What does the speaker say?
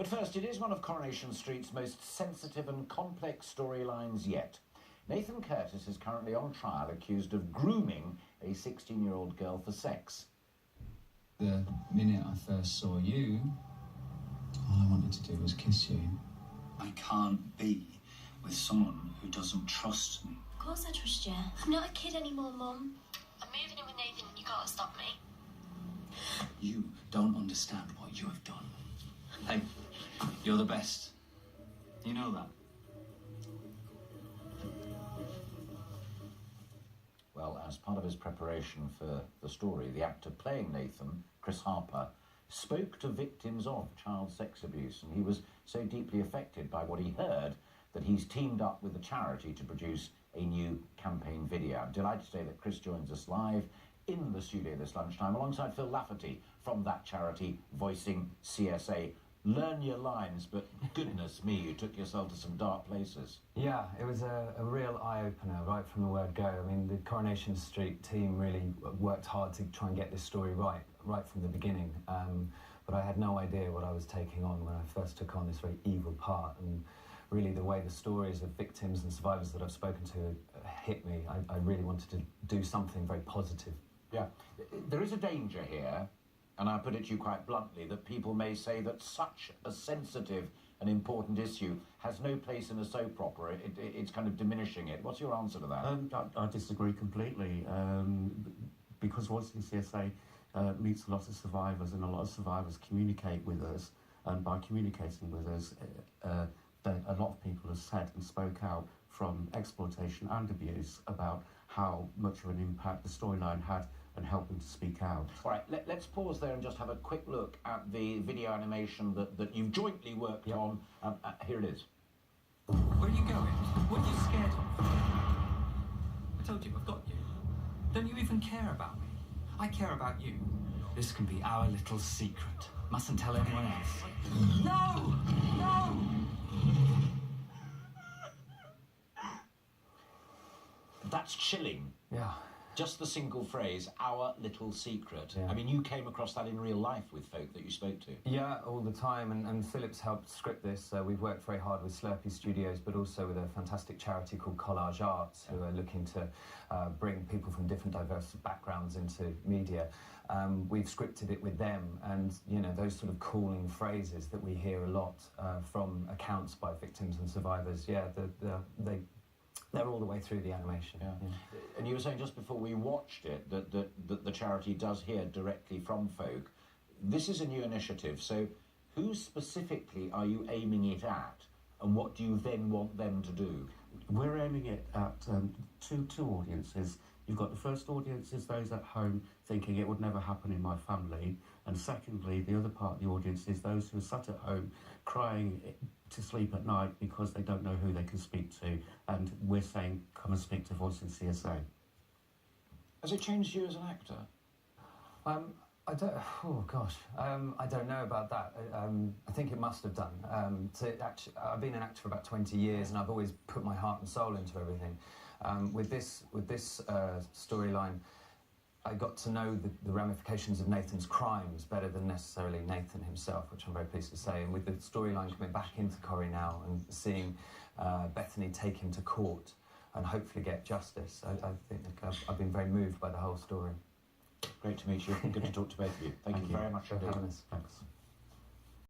But first, it is one of Coronation Street's most sensitive and complex storylines yet. Nathan Curtis is currently on trial accused of grooming a 16-year-old girl for sex. The minute I first saw you, all I wanted to do was kiss you. I can't be with someone who doesn't trust me. Of course I trust you. I'm not a kid anymore, Mum. I'm moving in with Nathan and you can't stop me. You don't understand what you have done. Hey, you're the best. You know that. Well, as part of his preparation for the story, the actor playing Nathan, Harper, spoke to victims of child sex abuse, and he was so deeply affected by what he heard that he's teamed up with a charity to produce a new campaign video. I'm delighted to say that Chris joins us live in the studio this lunchtime alongside Phil Lafferty from that charity, Voicing CSA. Learn your lines, but goodness me, you took yourself to some dark places. Yeah, it was a real eye-opener right from the word go. I mean, the Coronation Street team really worked hard to try and get this story right from the beginning. But I had no idea what I was taking on when I first took on this very evil part. And really the way the stories of victims and survivors that I've spoken to hit me, I really wanted to do something very positive. Yeah, there is a danger here, and I put it to you quite bluntly, that people may say that such a sensitive and important issue has no place in a soap opera. It's kind of diminishing it. What's your answer to that? I disagree completely. Because Voicing CSA meets a lot of survivors, and a lot of survivors communicate with us, and by communicating with us, a lot of people have said and spoke out from exploitation and abuse about how much of an impact the storyline had and help them to speak out. All right, let's pause there and just have a quick look at the video animation that you've jointly worked on. Here it is. Where are you going? What are you scared of? I told you, I've got you. Don't you even care about me? I care about you. This can be our little secret. Mustn't tell anyone else. No! No! That's chilling. Yeah. Just the single phrase, our little secret. Yeah. I mean, you came across that in real life with folk that you spoke to. Yeah, all the time, and Philip's helped script this. We've worked very hard with Slurpee Studios, but also with a fantastic charity called Collage Arts, who are looking to bring people from different diverse backgrounds into media. We've scripted it with them, and you know, those sort of calling phrases that we hear a lot from accounts by victims and survivors. Yeah, they're all the way through the animation. Yeah. And you were saying just before we watched it that the charity does hear directly from folk. This is a new initiative, so who specifically are you aiming it at, and what do you then want them to do? We're aiming it at two audiences. You've got the first audience is those at home thinking it would never happen in my family, and secondly, the other part of the audience is those who are sat at home crying to sleep at night because they don't know who they can speak to, and we're saying, come and speak to Voicing CSA. Has it changed you as an actor? I don't know about that. I think it must have done. I've been an actor for about 20 years, and I've always put my heart and soul into everything. With this storyline, I got to know the ramifications of Nathan's crimes better than necessarily Nathan himself, which I'm very pleased to say. And with the storyline coming back into Corrie now and seeing Bethany take him to court and hopefully get justice, I think I've been very moved by the whole story. Great to meet you. Good to talk to both of you. Thank you very much for having us. Thanks.